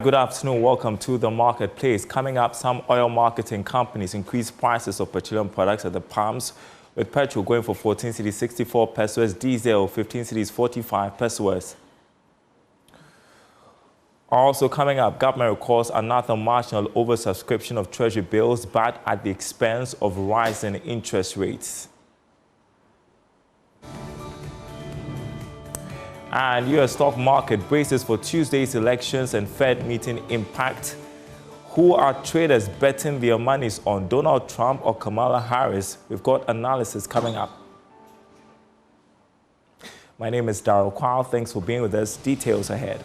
good afternoon. Welcome to the marketplace. Coming up, some oil marketing companies increase prices of petroleum products at the pumps, with petrol going for 14 cedis 64 pesos, diesel 15 cedis 45 pesos. Also coming up, government recalls another marginal oversubscription of treasury bills, but at the expense of rising interest rates. And U.S. stock market braces for Tuesday's elections and Fed meeting impact. Who are traders betting their monies on, Donald Trump or Kamala Harris? We've got analysis coming up. My name is Darryl Kwao. Thanks for being with us. Details ahead.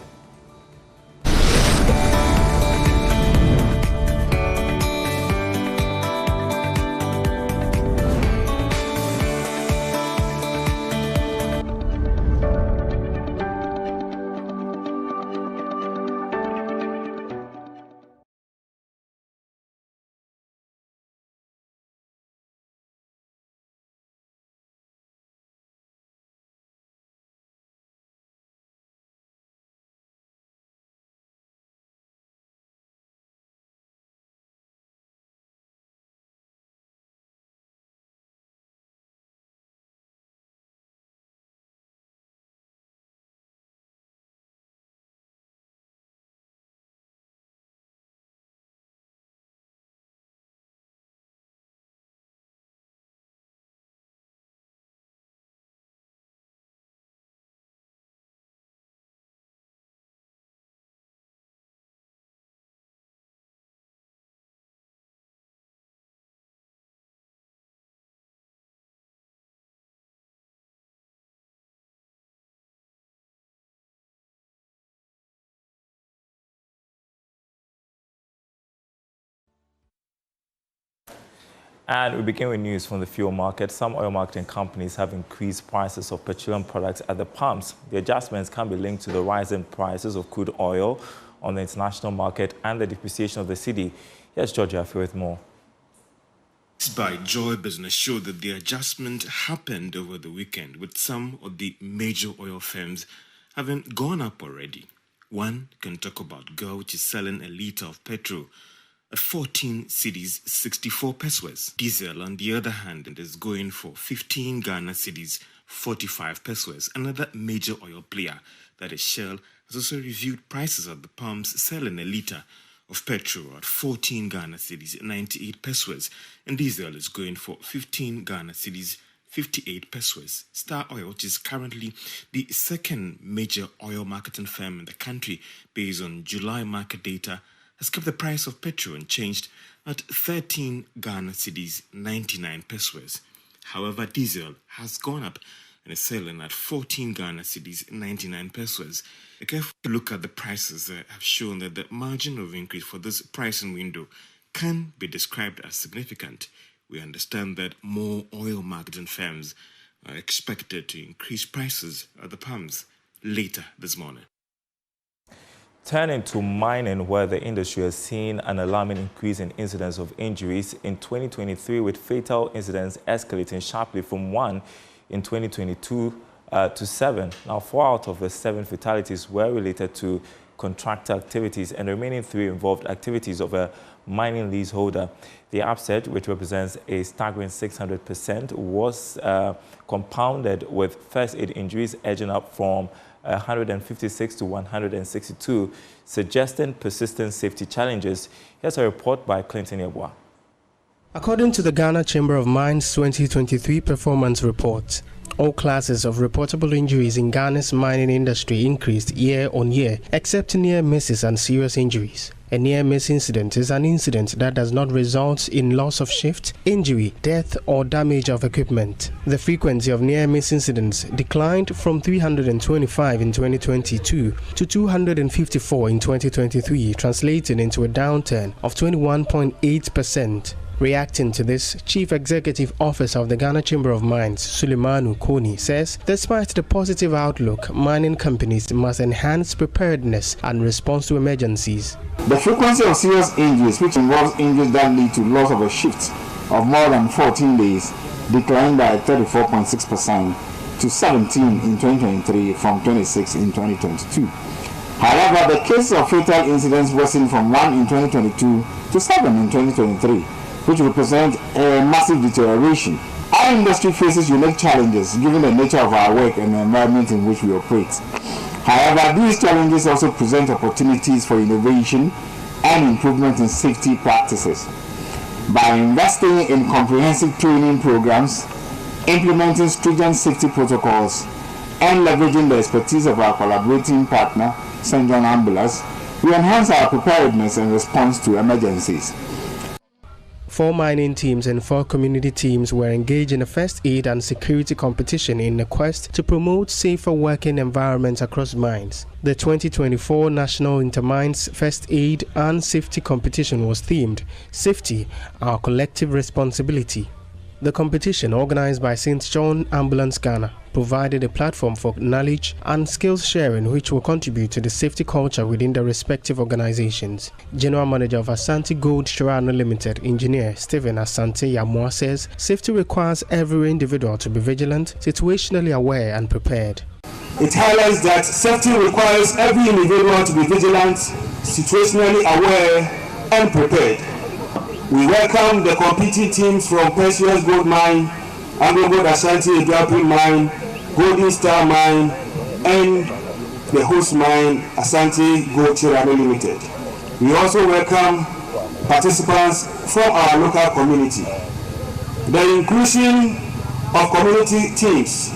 And we begin with news from the fuel market. Some oil marketing companies have increased prices of petroleum products at the pumps. The adjustments can be linked to the rising prices of crude oil on the international market and the depreciation of the cedi. Here's Georgia Afi with more. By Joy Business showed that the adjustment happened over the weekend, with some of the major oil firms having gone up already. One can talk about Go, which is selling a litre of petrol at 14 cedis 64 pesos. Diesel, on the other hand, is going for 15 Ghana cedis 45 pesos. Another major oil player, that is Shell, has also reviewed prices at the pumps, selling a litre of petrol at 14 Ghana cedis 98 pesos, and diesel is going for 15 Ghana cedis 58 pesos. Star Oil, which is currently the second major oil marketing firm in the country based on July market data, has kept the price of petrol unchanged at 13 Ghana cedis 99 pesos. However, diesel has gone up and is selling at 14 Ghana cedis 99 pesos. A careful look at the prices have shown that the margin of increase for this pricing window can be described as significant. We understand that more oil marketing firms are expected to increase prices at the pumps later this morning. Turning to mining, where the industry has seen an alarming increase in incidents of injuries in 2023, with fatal incidents escalating sharply from 1 in 2022 to 7. Now, 4 out of the 7 fatalities were related to contractor activities, and the remaining 3 involved activities of a mining leaseholder. The upset, which represents a staggering 600%, was compounded with first aid injuries edging up from 156 to 162, suggesting persistent safety challenges. Here's a report by Clinton Yeboah. According to the Ghana Chamber of Mines 2023 performance report, all classes of reportable injuries in Ghana's mining industry increased year on year, except near misses and serious injuries. A near-miss incident is an incident that does not result in loss of shift, injury, death, or damage of equipment. The frequency of near-miss incidents declined from 325 in 2022 to 254 in 2023, translating into a downturn of 21.8%. Reacting to this, Chief Executive Officer of the Ghana Chamber of Mines, Suleimanu Koni, says despite the positive outlook, mining companies must enhance preparedness and response to emergencies. The frequency of serious injuries, which involves injuries that lead to loss of a shift of more than 14 days, declined by 34.6% to 17 in 2023 from 26 in 2022. However, the cases of fatal incidents worsened from 1 in 2022 to 7 in 2023, which represent a massive deterioration. Our industry faces unique challenges given the nature of our work and the environment in which we operate. However, these challenges also present opportunities for innovation and improvement in safety practices. By investing in comprehensive training programs, implementing stringent safety protocols, and leveraging the expertise of our collaborating partner, St. John Ambulance, we enhance our preparedness and response to emergencies. 4 mining teams and 4 community teams were engaged in a first aid and security competition in a quest to promote safer working environments across mines. The 2024 National Intermines First Aid and Safety Competition was themed "Safety, Our Collective Responsibility." The competition, organized by St. John Ambulance Ghana, provided a platform for knowledge and skills sharing which will contribute to the safety culture within the respective organizations. General Manager of Asante Gold Shirano Limited, Engineer Stephen Asante Yamua, says safety requires every individual to be vigilant, situationally aware and prepared. It highlights that safety requires every individual to be vigilant, situationally aware and prepared. We welcome the competing teams from Precious Gold Mine, Anglo Gold Ashanti Edrapi Mine, Golden Star Mine, and the host mine, Asante Gold Shirano Limited. We also welcome participants from our local community. The inclusion of community teams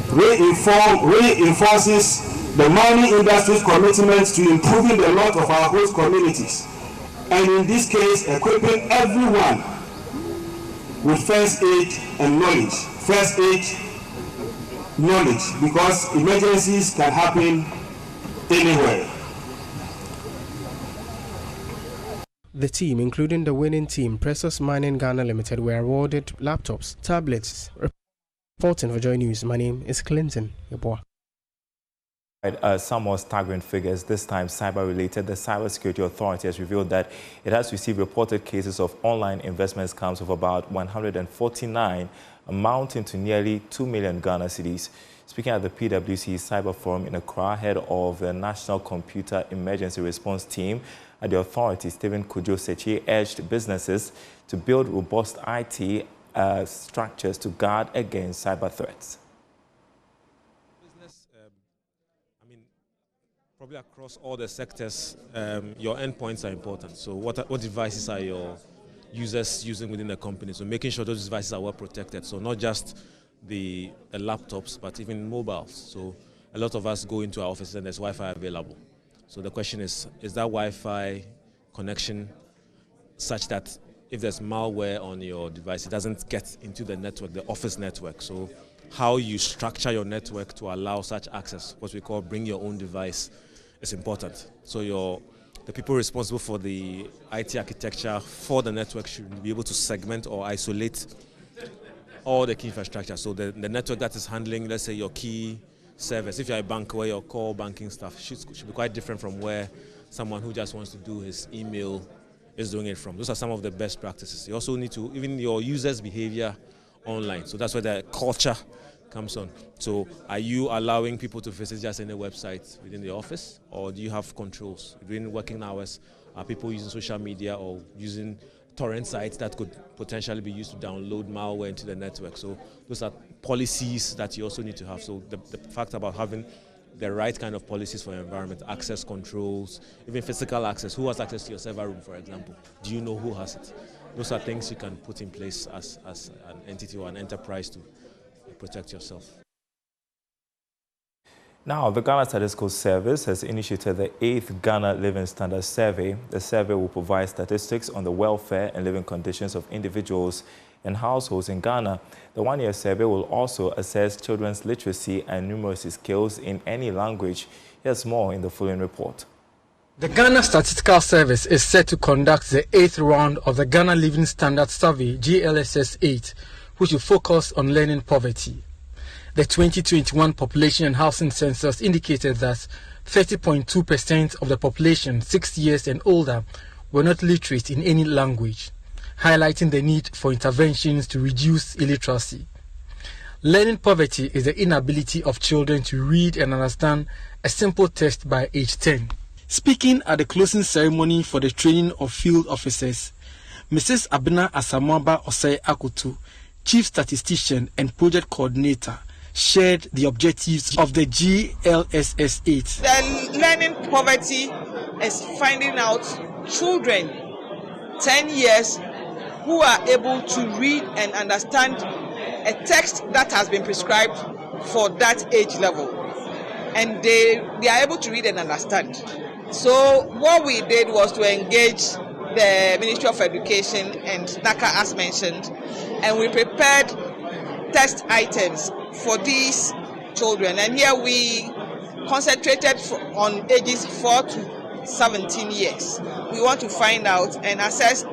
reinforces the mining industry's commitment to improving the lot of our host communities, and in this case, equipping everyone with first aid and knowledge. First aid knowledge, because emergencies can happen anywhere. The team, including the winning team, Precious Mining Ghana Limited, were awarded laptops, tablets. Reporting for Joy News, my name is Clinton Yeboah. Some more staggering figures, this time cyber-related. The Cybersecurity Authority has revealed that it has received reported cases of online investment scams of about 149, amounting to nearly 2 million Ghana cedis. Speaking at the PwC Cyber Forum in Accra, head of the National Computer Emergency Response Team at the authority, Stephen Kojo Sechi, urged businesses to build robust IT structures to guard against cyber threats. Probably across all the sectors, your endpoints are important. So what devices are your users using within the company? So making sure those devices are well protected. So not just the laptops, but even mobiles. So a lot of us go into our offices and there's Wi-Fi available. So the question is that Wi-Fi connection such that if there's malware on your device, it doesn't get into the network, the office network. So how you structure your network to allow such access, what we call bring your own device, is important. So the people responsible for the IT architecture for the network should be able to segment or isolate all the key infrastructure. So the network that is handling, let's say, your key service, if you're a bank where your core banking stuff should be quite different from where someone who just wants to do his email is doing it from. Those are some of the best practices. You also need to, even your users' behavior online. So that's where the culture comes on. So are you allowing people to visit just any website within the office, or do you have controls? During working hours, are people using social media or using torrent sites that could potentially be used to download malware into the network? So those are policies that you also need to have. So the fact about having the right kind of policies for your environment, access controls, even physical access. Who has access to your server room, for example? Do you know who has it? Those are things you can put in place as an entity or an enterprise to protect yourself. Now, the Ghana Statistical Service has initiated the 8th Ghana Living Standards Survey. The survey will provide statistics on the welfare and living conditions of individuals and households in Ghana. The one-year survey will also assess children's literacy and numeracy skills in any language. Here's more in the following report. The Ghana Statistical Service is set to conduct the 8th round of the Ghana Living Standards Survey, GLSS 8, which will focus on learning poverty. The 2021 Population and Housing Census indicated that 30.2% of the population 6 years and older were not literate in any language, highlighting the need for interventions to reduce illiteracy. Learning poverty is the inability of children to read and understand a simple text by age 10. Speaking at the closing ceremony for the training of field officers, Mrs. Abena Asamoah Osei Akoto, Chief Statistician and Project Coordinator, shared the objectives of the GLSS 8. The learning poverty is finding out children 10 years who are able to read and understand a text that has been prescribed for that age level, and they are able to read and understand. So what we did was to engage the Ministry of Education and NACA as mentioned, and we prepared test items for these children, and here we concentrated on ages 4 to 17 years. We want to find out and assess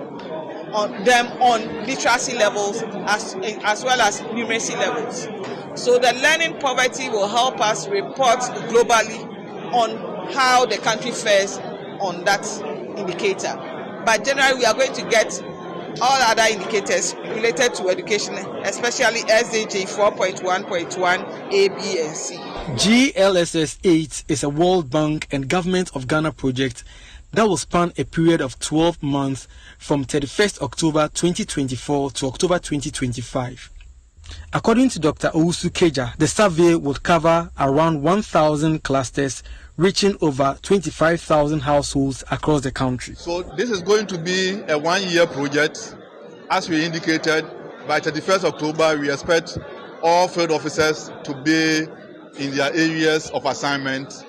on them on literacy levels as well as numeracy levels. So the learning poverty will help us report globally on how the country fares on that indicator. But generally, we are going to get all other indicators related to education, especially SDG 4.1.1 A, B, and C. GLSS 8 is a World Bank and Government of Ghana project that will span a period of 12 months from 31st October 2024 to October 2025. According to Dr. Owusu Keja, the survey would cover around 1,000 clusters reaching over 25,000 households across the country. So this is going to be a one-year project. As we indicated, by 31st October, we expect all field officers to be in their areas of assignment.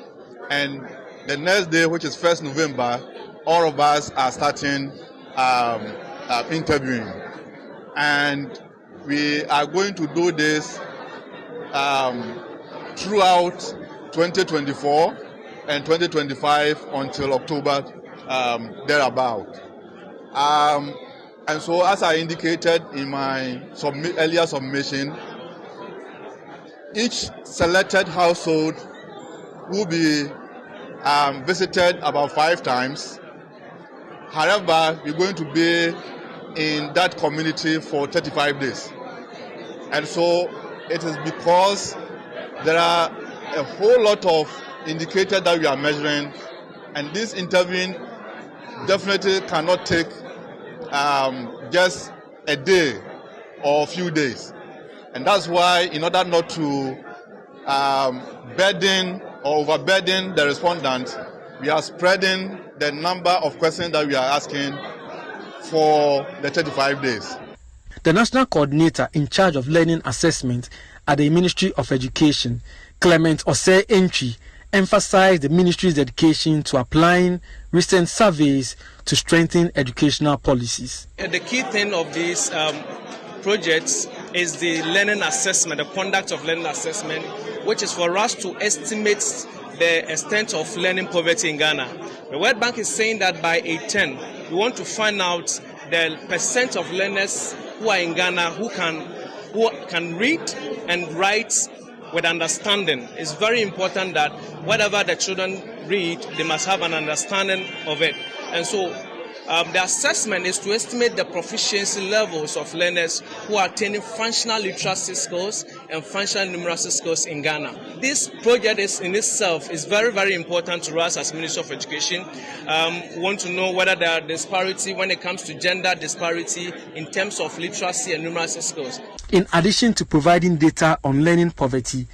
And the next day, which is 1st November, all of us are starting interviewing. And we are going to do this throughout 2024 and 2025 until October thereabout. And so, as I indicated in my earlier submission, each selected household will be visited about 5 times. However, we're going to be in that community for 35 days. And so it is because there are a whole lot of indicators that we are measuring, and this interviewing definitely cannot take just a day or a few days. And that's why, in order not to burden or overburden the respondents, we are spreading the number of questions that we are asking for the 35 days. The National Coordinator in charge of learning assessment at the Ministry of Education, Clement Osei Entry, emphasized the ministry's dedication to applying recent surveys to strengthen educational policies. The key thing of these projects is the learning assessment, the conduct of learning assessment, which is for us to estimate the extent of learning poverty in Ghana. The World Bank is saying that by age 10, we want to find out the percent of learners who are in Ghana who can read and write with understanding. It's very important that whatever the children read, they must have an understanding of it. And so the assessment is to estimate the proficiency levels of learners who are attaining functional literacy skills and functional numeracy skills in Ghana. This project in itself is very, very important to us as Ministry of Education. We want to know whether there are disparity when it comes to gender disparity in terms of literacy and numeracy skills. In addition to providing data on learning poverty,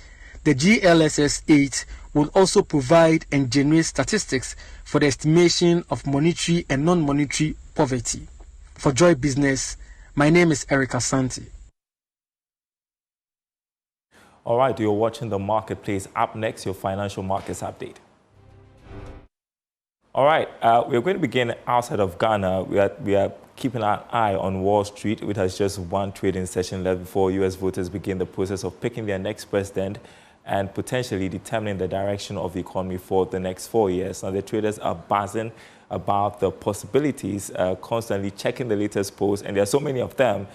the GLSS 8 will also provide and generate statistics for the estimation of monetary and non-monetary poverty. For Joy Business, my name is Erica Santi. All right, you're watching The Marketplace. Up next, your financial markets update. All right, we're going to begin outside of Ghana. We are keeping our eye on Wall Street, which has just one trading session left before U.S. voters begin the process of picking their next president and potentially determining the direction of the economy for the next 4 years. Now, the traders are buzzing about the possibilities, constantly checking the latest polls, and there are so many of them,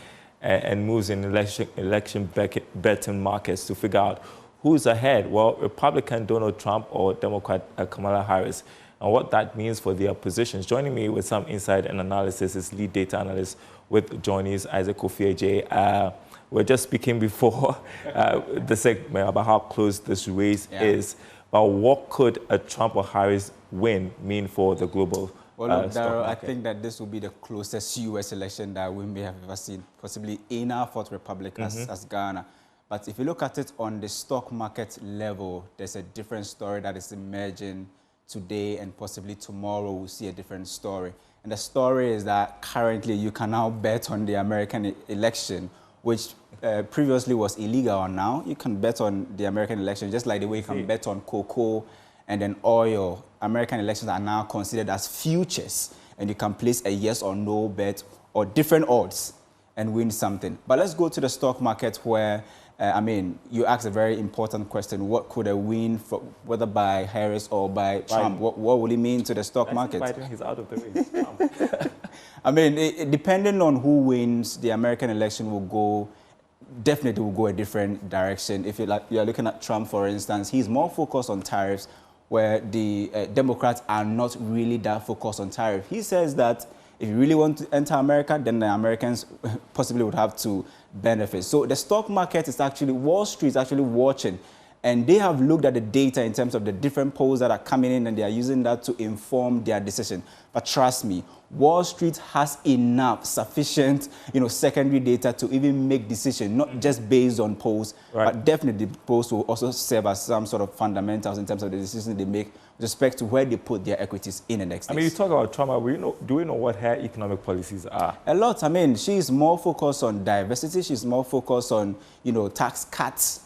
and moves in election betting markets to figure out who's ahead. Well, Republican Donald Trump or Democrat Kamala Harris. and what that means for their positions. Joining me with some insight and analysis is lead data analyst with Johnny's Isaac Kofi. We're just speaking before the segment about how close this race is. But what could a Trump or Harris win mean for the global Well, look, stock market? I think that this will be the closest U.S. election that we may have ever seen, possibly in our fourth republic as Ghana. But if you look at it on the stock market level, there's a different story that is emerging today, and possibly tomorrow we'll see a different story. And the story is that currently you can now bet on the American election, which previously was illegal. Now you can bet on the American election just like the way you can bet on cocoa and then oil. American elections are now considered as futures, and you can place a yes or no bet or different odds and win something. But let's go to the stock market where, I mean, you asked a very important question. What could a win, for, whether by Harris or by Trump, what will it mean to the stock market? Biden is out of the race. I mean, depending on who wins, the American election will definitely go a different direction. If you're looking at Trump, for instance, he's more focused on tariffs, where the Democrats are not really that focused on tariffs. He says that if you really want to enter America, then the Americans possibly would have to benefit. So the stock market is actually, Wall Street is actually watching, and they have looked at the data in terms of the different polls that are coming in, and they are using that to inform their decision. But trust me, Wall Street has enough, sufficient, secondary data to even make decisions, not just based on polls, but definitely polls will also serve as some sort of fundamentals in terms of the decisions they make with respect to where they put their equities in the next days. I mean, you talk about Trump, do we know what her economic policies are? A lot. I mean, she's more focused on diversity. She's more focused on, tax cuts.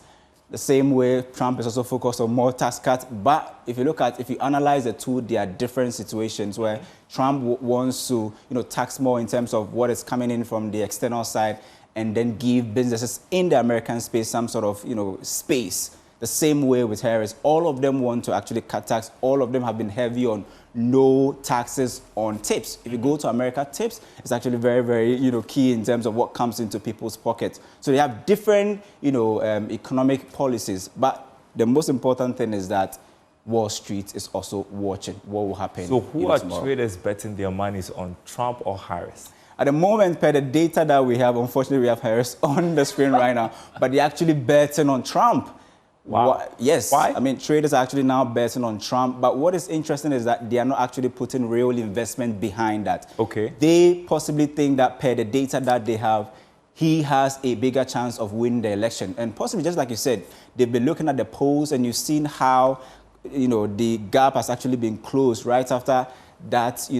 The same way Trump is also focused on more tax cuts. But if you analyze the two, there are different situations where Trump wants to, tax more in terms of what is coming in from the external side, and then give businesses in the American space some sort of, space. The same way with Harris. All of them want to actually cut tax. All of them have been heavy on no taxes on tips. If you go to America, tips is actually very, very, key in terms of what comes into people's pockets. So they have different, economic policies. But the most important thing is that Wall Street is also watching what will happen. So who are tomorrow. traders betting their monies on, Trump or Harris? At the moment, per the data that we have, unfortunately, we have Harris on the screen right now, but they're actually betting on Trump. Wow. Yes. Why? I mean, traders are actually now betting on Trump. But what is interesting is that they are not actually putting real investment behind that. Okay. They possibly think that per the data that they have, he has a bigger chance of winning the election. And possibly, just like you said, they've been looking at the polls, and you've seen how, the gap has actually been closed right after that,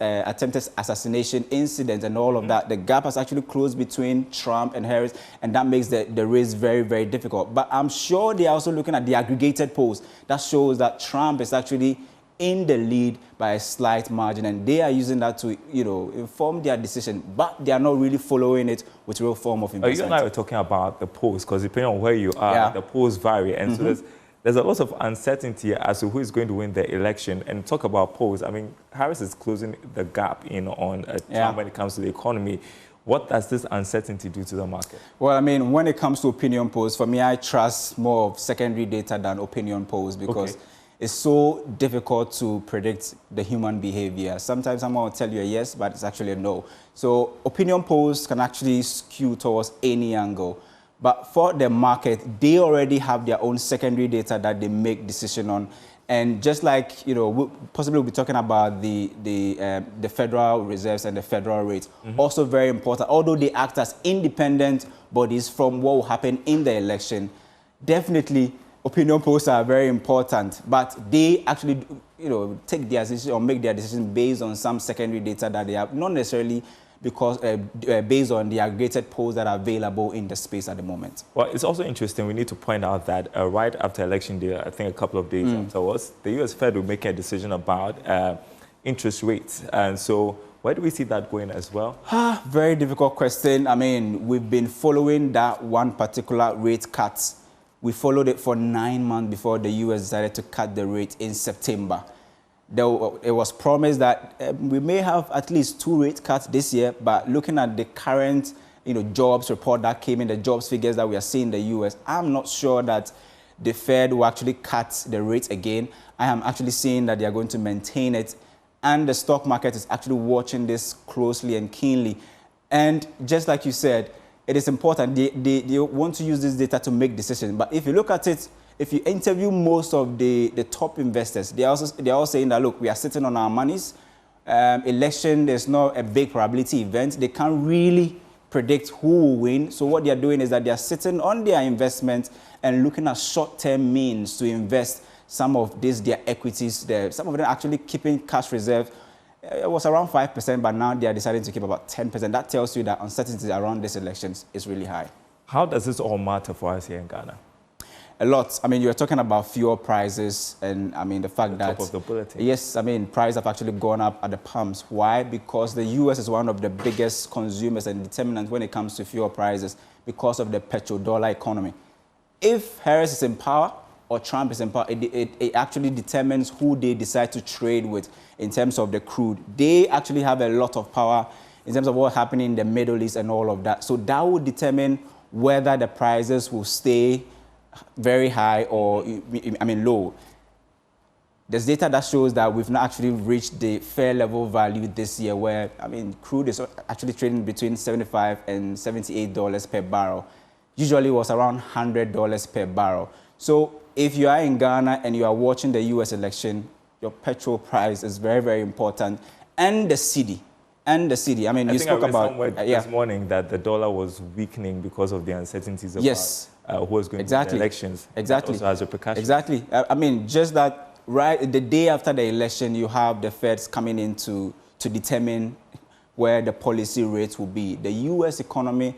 attempted assassination incident and all of that. The gap has actually closed between Trump and Harris, and that makes the race very, very difficult. But I'm sure they are also looking at the aggregated polls that shows that Trump is actually in the lead by a slight margin, and they are using that to, inform their decision, but they are not really following it with real form of investment. You and I were talking about the polls, because depending on where you are, the polls vary, and so there's a lot of uncertainty as to who is going to win the election. And talk about polls, I mean, Harris is closing the gap on Trump when it comes to the economy. What does this uncertainty do to the market? Well, I mean, when it comes to opinion polls, for me, I trust more of secondary data than opinion polls, because it's so difficult to predict the human behavior. Sometimes someone will tell you a yes, but it's actually a no. So opinion polls can actually skew towards any angle. But for the market, they already have their own secondary data that they make decision on. And just like, we'll possibly be talking about the Federal Reserves and the federal rates, also very important. Although they act as independent bodies from what will happen in the election, definitely opinion polls are very important. But they actually, take their decision or make their decision based on some secondary data that they have, not necessarily because based on the aggregated polls that are available in the space at the moment. Well, it's also interesting. We need to point out that right after Election Day, I think a couple of days afterwards, the U.S. Fed will make a decision about interest rates. And so where do we see that going as well? Very difficult question. I mean, we've been following that one particular rate cut. We followed it for 9 months before the U.S. decided to cut the rate in September. It was promised that we may have at least 2 rate cuts this year, but looking at the current, jobs report that came in, the jobs figures that we are seeing in the U.S., I'm not sure that the Fed will actually cut the rate again. I am actually seeing that they are going to maintain it. And the stock market is actually watching this closely and keenly. And just like you said, it is important. They want to use this data to make decisions. But if you look at it, if you interview most of the top investors, they're all saying that, look, we are sitting on our monies. Election, there's not a big probability event. They can't really predict who will win. So what they're doing is that they're sitting on their investment and looking at short-term means to invest some of their equities there. Some of them actually keeping cash reserve. It was around 5%, but now they are deciding to keep about 10%. That tells you that uncertainty around these elections is really high. How does this all matter for us here in Ghana? A lot. I mean, you're talking about fuel prices and, I mean, the fact that... Top of the bulletin. Yes, I mean, prices have actually gone up at the pumps. Why? Because the U.S. is one of the biggest consumers and determinants when it comes to fuel prices because of the petrodollar economy. If Harris is in power or Trump is in power, it actually determines who they decide to trade with in terms of the crude. They actually have a lot of power in terms of what's happening in the Middle East and all of that. So that will determine whether the prices will stay very high or, I mean, low. There's data that shows that we've not actually reached the fair level value this year where, I mean, crude is actually trading between $75 and $78 per barrel. Usually it was around $100 per barrel. So if you are in Ghana and you are watching the U.S. election, your petrol price is very, very important. And the cedi. And the cedi. I mean, you spoke about this morning that the dollar was weakening because of the uncertainties about who is going to win the elections. Exactly. That also has repercussions. Exactly. I mean, just that right the day after the election, you have the Feds coming in to determine where the policy rates will be. The U.S. economy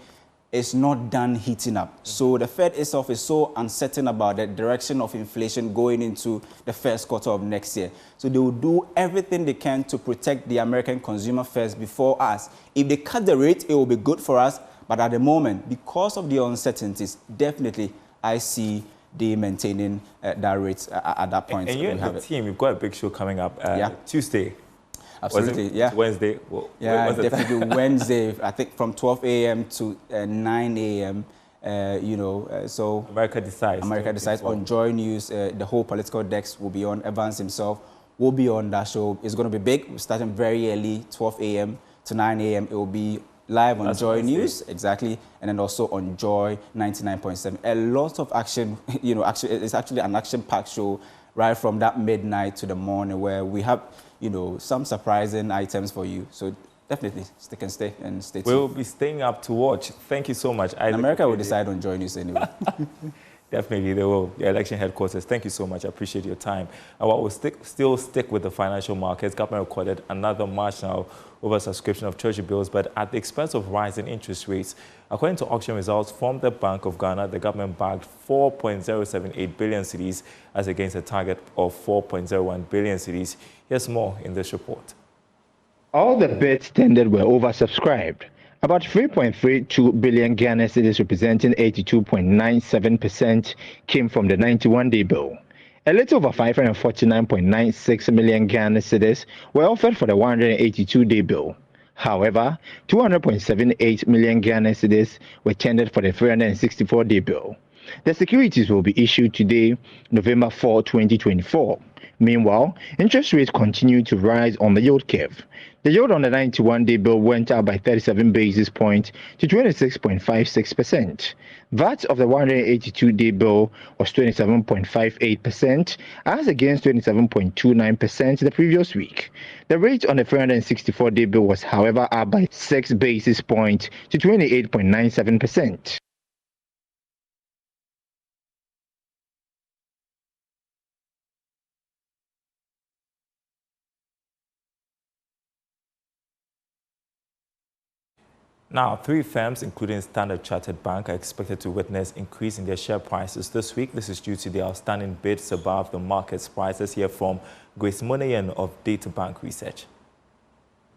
is not done heating up. So the Fed itself is so uncertain about the direction of inflation going into the first quarter of next year. So they will do everything they can to protect the American consumer first before us. If they cut the rate, it will be good for us. But at the moment, because of the uncertainties, definitely I see they maintaining that rate at that point. And you and the team, you've got a big show coming up Tuesday. Absolutely, yeah. Wednesday? Well, yeah, definitely Wednesday, I think from 12 a.m. to 9 a.m., so... America Decides on Joy News. The whole political desk will be on. Evans himself will be on that show. It's going to be big. We're starting very early, 12 a.m. to 9 a.m. It will be live on Joy News, exactly, and then also on Joy 99.7. A lot of action, it's actually an action-packed show right from that midnight to the morning where we have... some surprising items for you. So definitely stick and stay tuned. We'll be staying up to watch. Thank you so much. America will decide on Joy News anyway. Definitely, they will. The election headquarters, thank you so much. I appreciate your time. And while we'll still stick with the financial markets, government recorded another marginal oversubscription of treasury bills, but at the expense of rising interest rates. According to auction results from the Bank of Ghana, the government bagged 4.078 billion cedis as against a target of 4.01 billion cedis. Here's more in this report. All the bids tendered were oversubscribed. About 3.32 billion Ghana cedis, representing 82.97%, came from the 91-day bill. A little over 549.96 million Ghana cedis were offered for the 182-day bill. However, 200.78 million Ghana cedis were tendered for the 364-day bill. The securities will be issued today, November 4, 2024. Meanwhile, interest rates continue to rise on the yield curve. The yield on the 91-day bill went up by 37 basis points to 26.56%. That of the 182-day bill was 27.58%, as against 27.29% the previous week. The rate on the 364-day bill was, however, up by 6 basis points to 28.97%. Now, 3 firms, including Standard Chartered Bank, are expected to witness increase in their share prices this week. This is due to their outstanding bids above the market's prices. Here from Grace Monayan of Data Bank Research.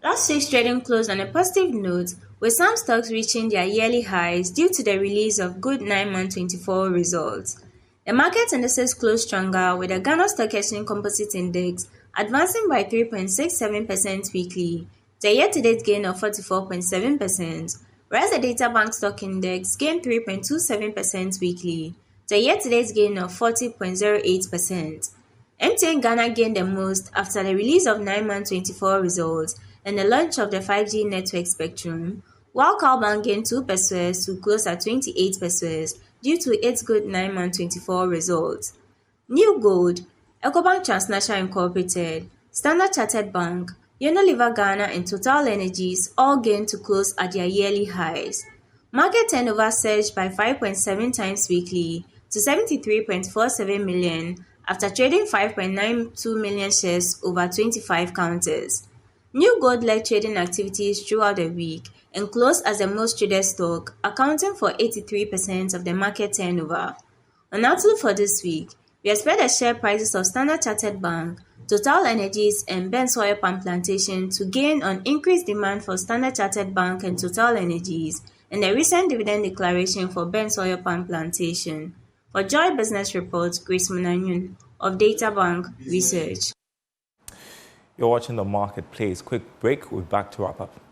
Last week's trading closed on a positive note, with some stocks reaching their yearly highs due to the release of good 9-month 24 results. The market indices closed stronger, with the Ghana Stock Exchange Composite Index advancing by 3.67% weekly, the year-to-date gain of 44.7%, whereas the Data Bank Stock Index gained 3.27% weekly. to a year-to-date gain of 40.08%. MTN Ghana gained the most after the release of 9-month 24 results and the launch of the 5G network spectrum, while Cowbank gained 2 pesos to close at 28 pesos due to its good 9-month 24 results. New Gold, Ecobank Transnational Incorporated, Standard Chartered Bank, Unilever Ghana and Total Energies all gained to close at their yearly highs. Market turnover surged by 5.7 times weekly to 73.47 million after trading 5.92 million shares over 25 counters. New Gold led trading activities throughout the week and closed as the most traded stock, accounting for 83% of the market turnover. On outlook for this week, we expect the share prices of Standard Chartered Bank, Total Energies and Ben's Oil Palm Plantation to gain on increased demand for Standard Chartered Bank and Total Energies and the recent dividend declaration for Ben's Oil Palm Plantation. For Joy Business Report, Grace Munanyun of Data Bank Research. You're watching The Marketplace. Quick break, we're back to wrap up.